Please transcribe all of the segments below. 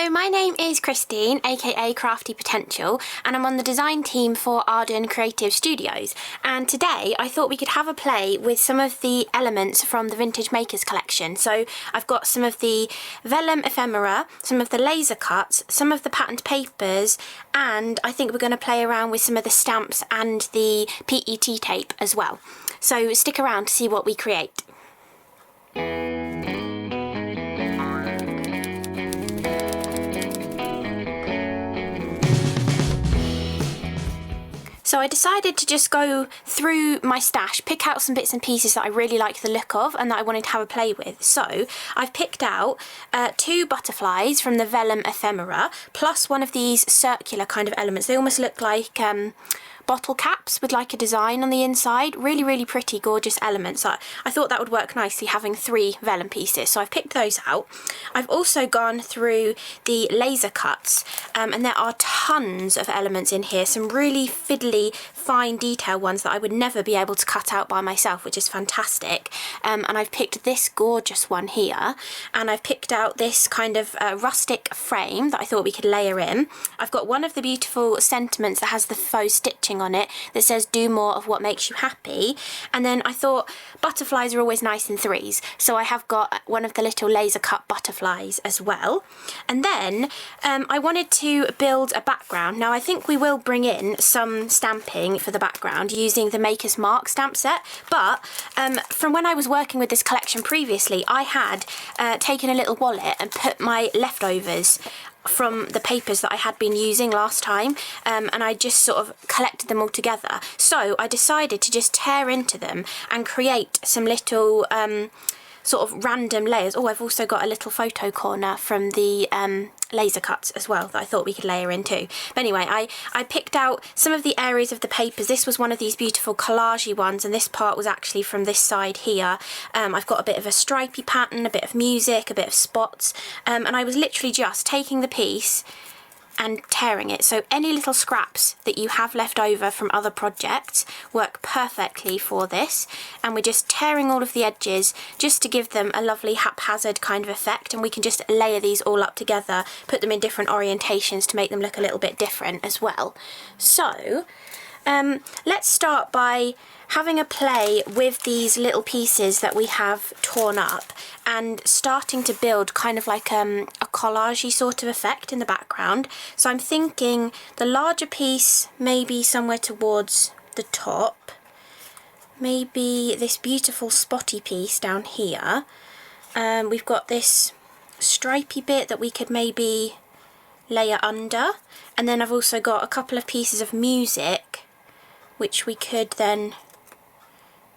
So my name is Christine, aka Crafty Potential, and I'm on the design team for Arden Creative Studios. And today I thought we could have a play with some of the elements from the Vintage Makers collection. So I've got some of the vellum ephemera, some of the laser cuts, some of the patterned papers, and I think we're going to play around with some of the stamps and the PET tape as well. So stick around to see what we create. So I decided to just go through my stash, pick out some bits and pieces that I really like the look of and that I wanted to have a play with. So I've picked out 2 butterflies from the vellum ephemera, plus one of these circular kind of elements. They almost look like bottle caps with like a design on the inside. Really, really pretty, gorgeous elements. I thought that would work nicely having 3 vellum pieces, so I've picked those out. I've also gone through the laser cuts, and there are tons of elements in here, some really fiddly, fine detail ones that I would never be able to cut out by myself, which is fantastic. And I've picked this gorgeous one here, and I've picked out this kind of rustic frame that I thought we could layer in. I've got one of the beautiful sentiments that has the faux stitching on it that says do more of what makes you happy, and then I thought butterflies are always nice in 3s, so I have got one of the little laser cut butterflies as well. And then I wanted to build a background. Now I think we will bring in some stamping for the background using the Maker's Mark stamp set, but from when I was working with this collection previously, I had taken a little wallet and put my leftovers from the papers that I had been using last time, and I just sort of collected them all together. So I decided to just tear into them and create some little sort of random layers. Oh, I've also got a little photo corner from the laser cuts as well that I thought we could layer in too. But anyway, I picked out some of the areas of the papers. This was one of these beautiful collagey ones, and this part was actually from this side here. I've got a bit of a stripy pattern, a bit of music, a bit of spots, and I was literally just taking the piece and tearing it. So any little scraps that you have left over from other projects work perfectly for this, and we're just tearing all of the edges just to give them a lovely haphazard kind of effect, and we can just layer these all up together, put them in different orientations to make them look a little bit different as well. So let's start by having a play with these little pieces that we have torn up and starting to build kind of like a collagey sort of effect in the background. So I'm thinking the larger piece maybe somewhere towards the top, maybe this beautiful spotty piece down here. We've got this stripy bit that we could maybe layer under, and then I've also got a couple of pieces of music which we could then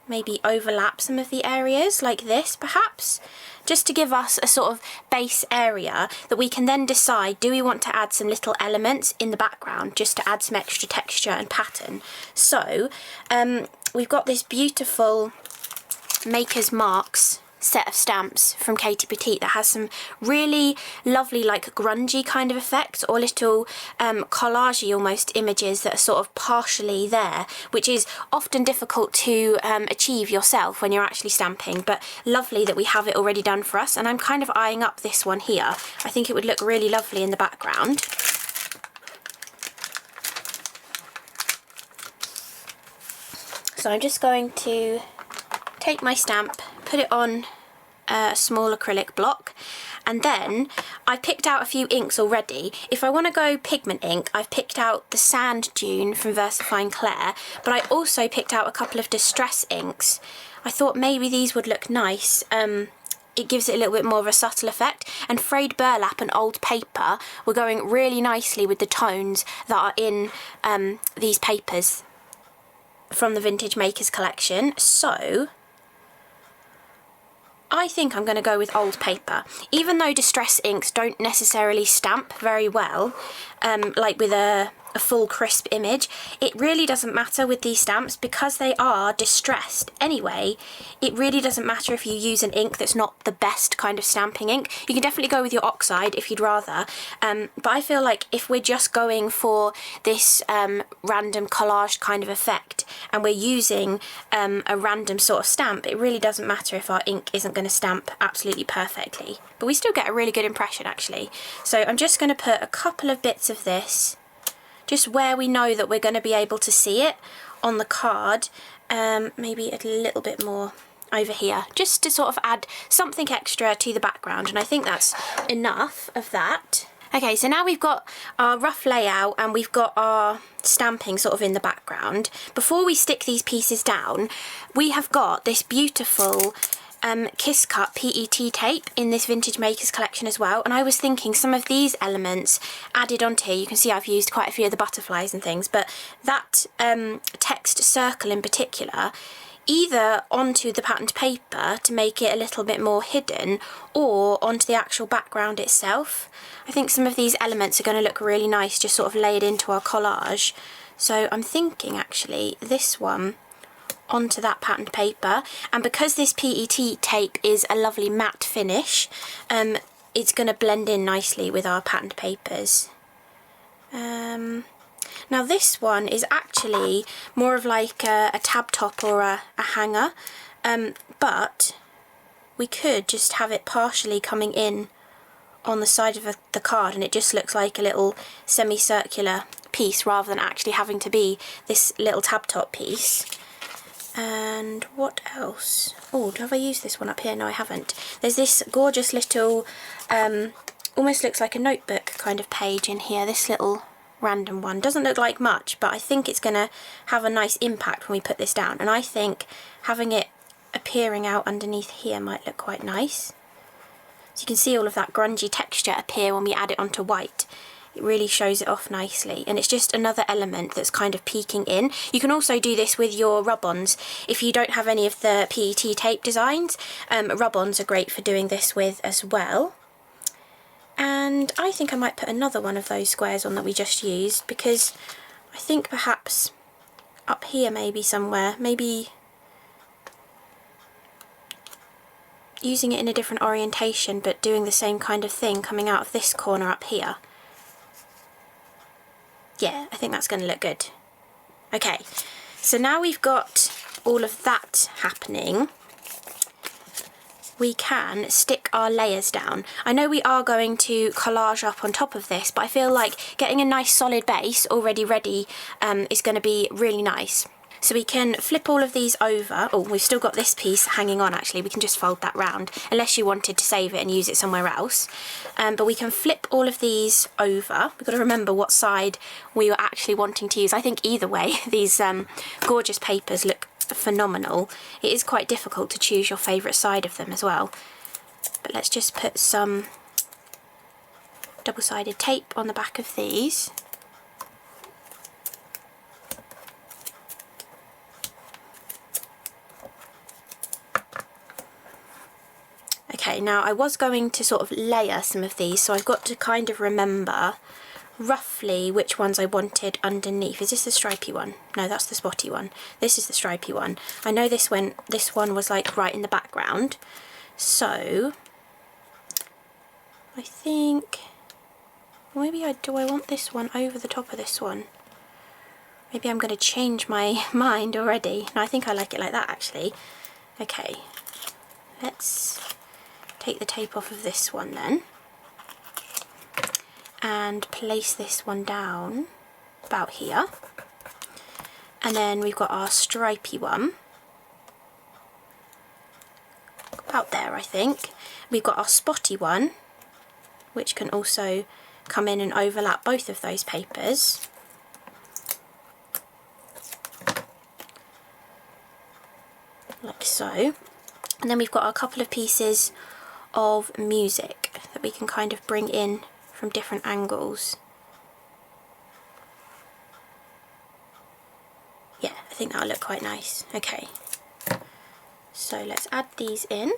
maybe overlap some of the areas like this perhaps, just to give us a sort of base area that we can then decide, do we want to add some little elements in the background just to add some extra texture and pattern. So we've got this beautiful Maker's Marks set of stamps from Katie Petite that has some really lovely like grungy kind of effects, or little collagey almost images that are sort of partially there, which is often difficult to achieve yourself when you're actually stamping, but lovely that we have it already done for us. And I'm kind of eyeing up this one here. I think it would look really lovely in the background. So I'm just going to take my stamp, put it on a small acrylic block, and then I picked out a few inks already. If I want to go pigment ink, I've picked out the Sand Dune from Versafine Claire, but I also picked out a couple of distress inks. I thought maybe these would look nice. It gives it a little bit more of a subtle effect, and frayed burlap and old paper were going really nicely with the tones that are in these papers from the Vintage Makers collection. So I think I'm going to go with old paper, even though distress inks don't necessarily stamp very well, like with a a full crisp image. It really doesn't matter with these stamps because they are distressed anyway. It really doesn't matter if you use an ink that's not the best kind of stamping ink. You can definitely go with your oxide if you'd rather, but I feel like if we're just going for this random collage kind of effect and we're using a random sort of stamp, it really doesn't matter if our ink isn't going to stamp absolutely perfectly, but we still get a really good impression actually. So I'm just going to put a couple of bits of this just where we know that we're going to be able to see it on the card, maybe a little bit more over here, just to sort of add something extra to the background, and I think that's enough of that. Okay, so now we've got our rough layout and we've got our stamping sort of in the background. Before we stick these pieces down, we have got this beautiful Kiss Cut PET tape in this Vintage Makers collection as well, and I was thinking some of these elements added onto here, you can see I've used quite a few of the butterflies and things, but that text circle in particular, either onto the patterned paper to make it a little bit more hidden or onto the actual background itself. I think some of these elements are going to look really nice just sort of layered into our collage, so I'm thinking actually this one onto that patterned paper, and because this PET tape is a lovely matte finish, it's going to blend in nicely with our patterned papers. Now this one is actually more of like a tab top or a hanger, but we could just have it partially coming in on the side of the card and it just looks like a little semicircular piece rather than actually having to be this little tab top piece. And what else? Oh, have I used this one up here? No, I haven't. There's this gorgeous little, almost looks like a notebook kind of page in here, this little random one. Doesn't look like much, but I think it's going to have a nice impact when we put this down, and I think having it appearing out underneath here might look quite nice. So you can see all of that grungy texture appear when we add it onto white. It really shows it off nicely, and it's just another element that's kind of peeking in. You can also do this with your rub-ons. If you don't have any of the PET tape designs, rub-ons are great for doing this with as well. And I think I might put another one of those squares on that we just used, because I think perhaps up here maybe somewhere, maybe using it in a different orientation but doing the same kind of thing coming out of this corner up here. Yeah, I think that's going to look good. Okay, so now we've got all of that happening, we can stick our layers down. I know we are going to collage up on top of this, but I feel like getting a nice solid base already ready is going to be really nice. So we can flip all of these over. Oh, we've still got this piece hanging on actually. We can just fold that round, unless you wanted to save it and use it somewhere else. But we can flip all of these over. We've got to remember what side we were actually wanting to use. I think either way, these gorgeous papers look phenomenal. It is quite difficult to choose your favourite side of them as well. But let's just put some double-sided tape on the back of these. Okay, now I was going to sort of layer some of these, so I've got to kind of remember roughly which ones I wanted underneath. Is this the stripy one? No, that's the spotty one. This is the stripy one. I know this one was like right in the background, so I think maybe do I want this one over the top of this one? Maybe I'm going to change my mind already. No, I think I like it like that actually. Okay, let's take the tape off of this one then and place this one down about here, and then we've got our stripy one about there. I think we've got our spotty one, which can also come in and overlap both of those papers. Like so. And then we've got a couple of pieces of music that we can kind of bring in from different angles. Yeah, I think that'll look quite nice. Okay, so let's add these in.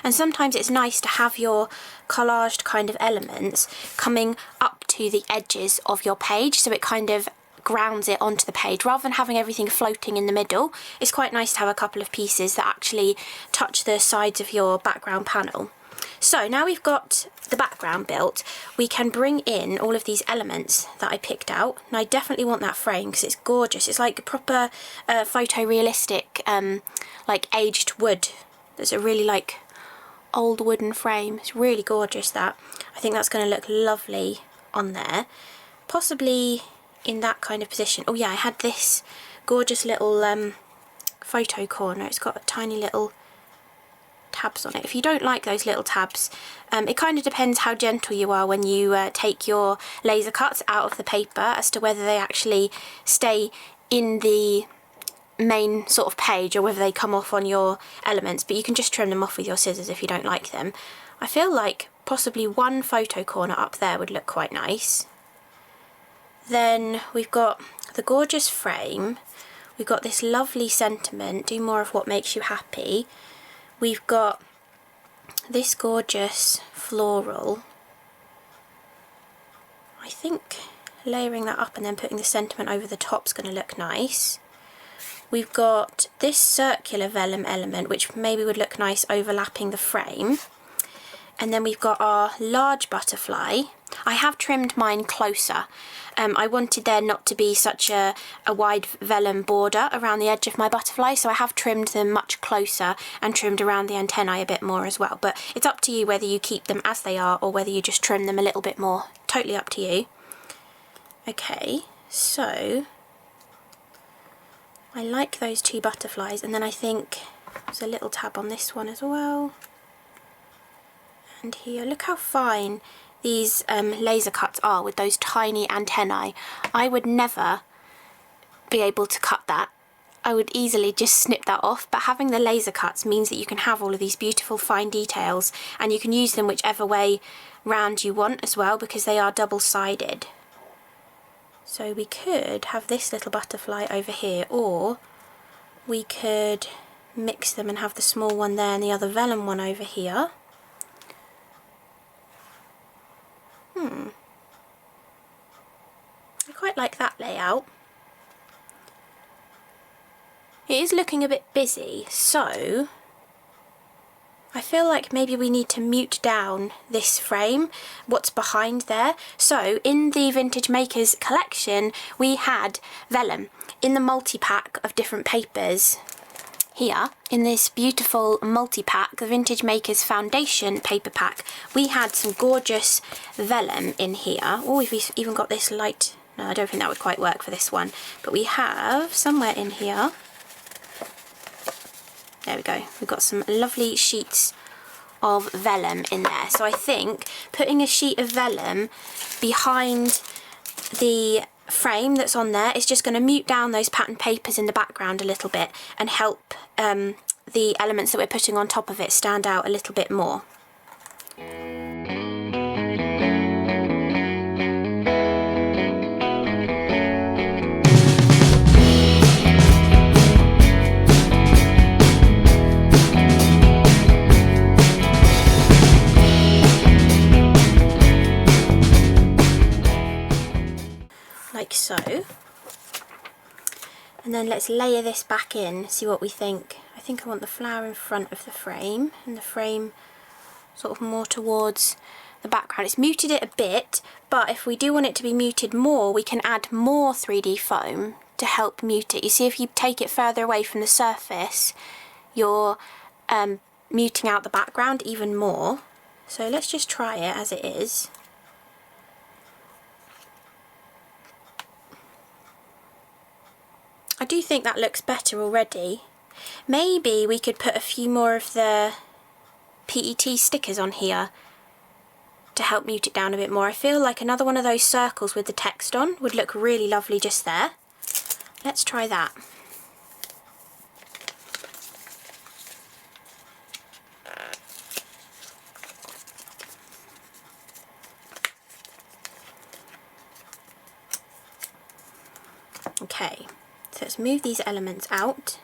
And sometimes it's nice to have your collaged kind of elements coming up to the edges of your page, so it kind of grounds it onto the page rather than having everything floating in the middle. It's quite nice to have a couple of pieces that actually touch the sides of your background panel. So now we've got the background built, we can bring in all of these elements that I picked out. And I definitely want that frame because it's gorgeous. It's like proper photorealistic, like aged wood. There's a really like old wooden frame. It's really gorgeous, that. I think that's going to look lovely on there. Possibly in that kind of position. Oh yeah, I had this gorgeous little photo corner. It's got a tiny little tabs on it. If you don't like those little tabs, it kind of depends how gentle you are when you take your laser cuts out of the paper as to whether they actually stay in the main sort of page or whether they come off on your elements, but you can just trim them off with your scissors if you don't like them. I feel like possibly one photo corner up there would look quite nice. Then we've got the gorgeous frame, we've got this lovely sentiment, do more of what makes you happy. We've got this gorgeous floral. I think layering that up and then putting the sentiment over the top is going to look nice. We've got this circular vellum element, which maybe would look nice overlapping the frame. And then we've got our large butterfly. I have trimmed mine closer. I wanted there not to be such a wide vellum border around the edge of my butterfly, so I have trimmed them much closer and trimmed around the antennae a bit more as well. But it's up to you whether you keep them as they are or whether you just trim them a little bit more. Totally up to you. Okay, so I like those two butterflies, and then I think there's a little tab on this one as well. And here, look how fine these laser cuts are with those tiny antennae. I would never be able to cut that. I would easily just snip that off, but having the laser cuts means that you can have all of these beautiful fine details, and you can use them whichever way round you want as well, because they are double-sided. So we could have this little butterfly over here, or we could mix them and have the small one there and the other vellum one over here. I quite like that layout. It is looking a bit busy, so I feel like maybe we need to mute down this frame, what's behind there. So in the Vintage Makers collection, we had vellum in the multi-pack of different papers. Here, in this beautiful multi-pack, the Vintage Makers Foundation paper pack, we had some gorgeous vellum in here. Oh, we've even got this light. No, I don't think that would quite work for this one. But we have, somewhere in here, there we go, we've got some lovely sheets of vellum in there. So I think putting a sheet of vellum behind the frame that's on there is just going to mute down those pattern papers in the background a little bit and help the elements that we're putting on top of it stand out a little bit more. Like so. And then let's layer this back in, see what we think. I think I want the flower in front of the frame, and the frame sort of more towards the background. It's muted it a bit, but if we do want it to be muted more, we can add more 3D foam to help mute it. You see, if you take it further away from the surface, you're muting out the background even more. So let's just try it as it is. I do think that looks better already. Maybe we could put a few more of the PET stickers on here to help mute it down a bit more. I feel like another one of those circles with the text on would look really lovely just there. Let's try that. Okay. So let's move these elements out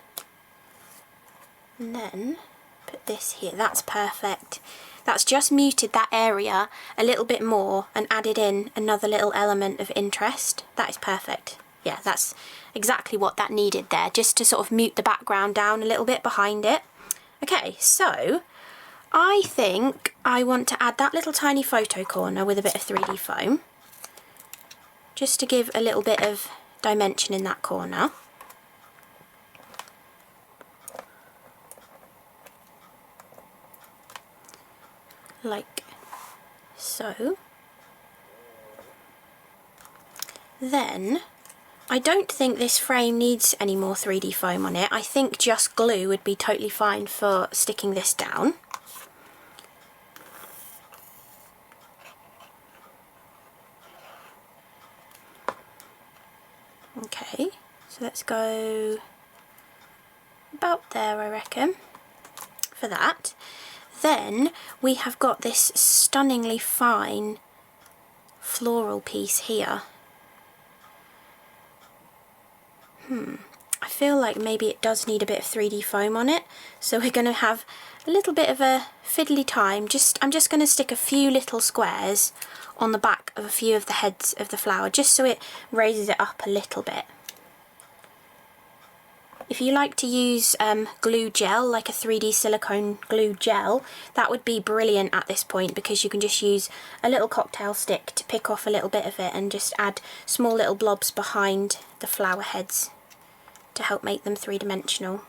and then put this here. That's perfect. That's just muted that area a little bit more and added in another little element of interest. That is perfect. Yeah, that's exactly what that needed there, just to sort of mute the background down a little bit behind it. Okay, so I think I want to add that little tiny photo corner with a bit of 3D foam, just to give a little bit of dimension in that corner. Like so. Then I don't think this frame needs any more 3D foam on it. I think just glue would be totally fine for sticking this down. Okay, so let's go about there, I reckon, for that. Then we have got this stunningly fine floral piece here. I feel like maybe it does need a bit of 3D foam on it, so we're going to have a little bit of a fiddly time. I'm just going to stick a few little squares on the back of a few of the heads of the flower, just so it raises it up a little bit. If you like to use glue gel, like a 3D silicone glue gel, that would be brilliant at this point, because you can just use a little cocktail stick to pick off a little bit of it and just add small little blobs behind the flower heads to help make them three-dimensional.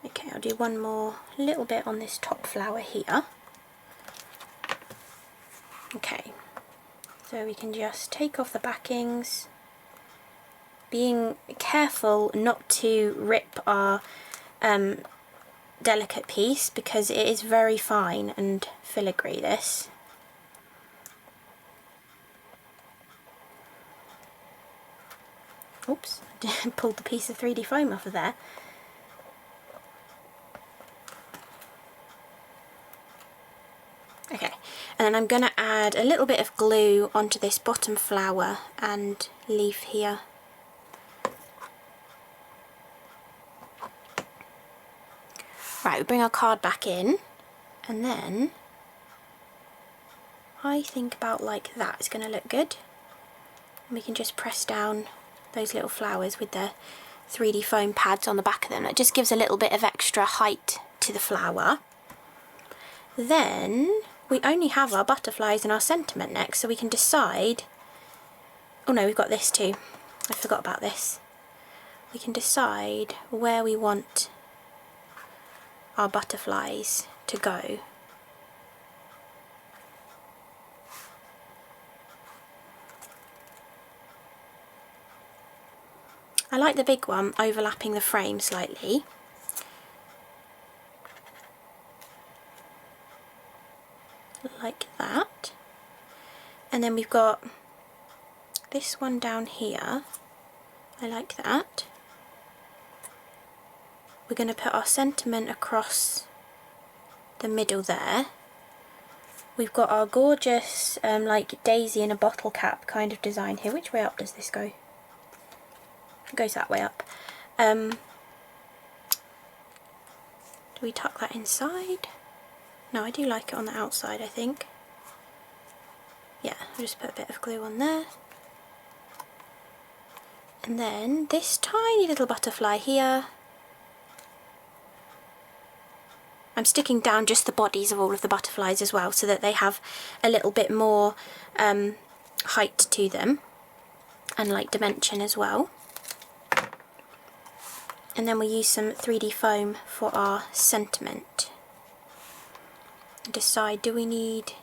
Okay, I'll do one more little bit on this top flower here. Okay, so we can just take off the backings, being careful not to rip our delicate piece, because it is very fine and filigree, this. Oops, I pulled the piece of 3D foam off of there. Okay, and then I'm going to add a little bit of glue onto this bottom flower and leaf here. Right, we bring our card back in, and then I think about like that is going to look good. And we can just press down those little flowers with the 3D foam pads on the back of them. It just gives a little bit of extra height to the flower. Then we only have our butterflies and our sentiment next, so we can decide... Oh no, we've got this too. I forgot about this. We can decide where we want our butterflies to go. I like the big one overlapping the frame slightly. Like that. And then we've got this one down here. I like that. We're going to put our sentiment across the middle there. We've got our gorgeous like daisy in a bottle cap kind of design here. Which way up does this go? It goes that way up. Do we tuck that inside? No, I do like it on the outside, I think. Yeah, I'll just put a bit of glue on there. And then this tiny little butterfly here. I'm sticking down just the bodies of all of the butterflies as well, so that they have a little bit more height to them and like dimension as well. And then we use some 3D foam for our sentiment. Decide, do we need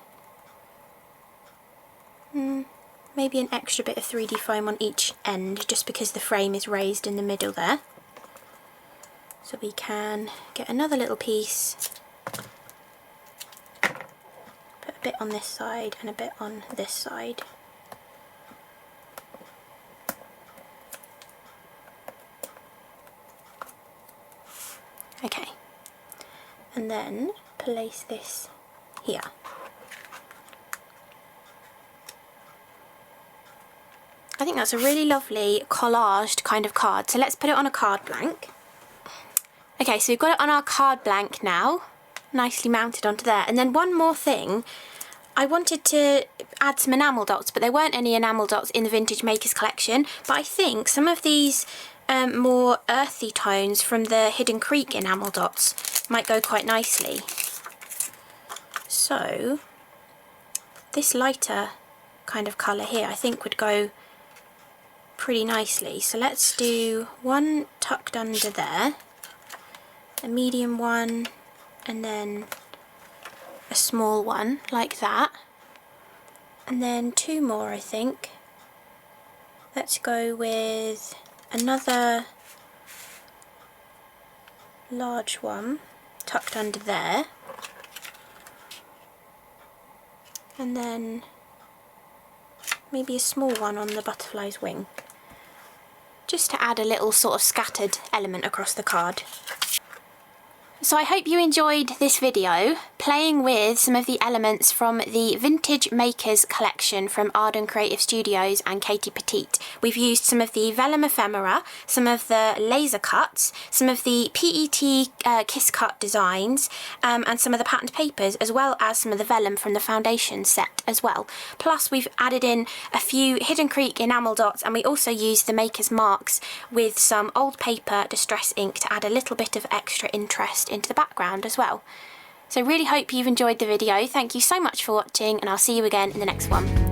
maybe an extra bit of 3D foam on each end, just because the frame is raised in the middle there. So we can get another little piece, put a bit on this side and a bit on this side. Okay, and then place this here. I think that's a really lovely collaged kind of card. So let's put it on a card blank. Okay, so we've got it on our card blank now, nicely mounted onto there. And then one more thing, I wanted to add some enamel dots, but there weren't any enamel dots in the Vintage Makers collection. But I think some of these more earthy tones from the Hidden Creek enamel dots might go quite nicely. So this lighter kind of colour here I think would go pretty nicely. So let's do one tucked under there, a medium one, and then a small one like that, and then two more I think. Let's go with another large one tucked under there, and then maybe a small one on the butterfly's wing, just to add a little sort of scattered element across the card. So I hope you enjoyed this video playing with some of the elements from the Vintage Makers collection from Arden Creative Studios and Katie Petite. We've used some of the vellum ephemera, some of the laser cuts, some of the PET kiss cut designs, and some of the patterned papers, as well as some of the vellum from the foundation set as well. Plus we've added in a few Hidden Creek enamel dots, and we also used the Maker's marks with some old paper distress ink to add a little bit of extra interest into the background as well. So really hope you've enjoyed the video. Thank you so much for watching, and I'll see you again in the next one.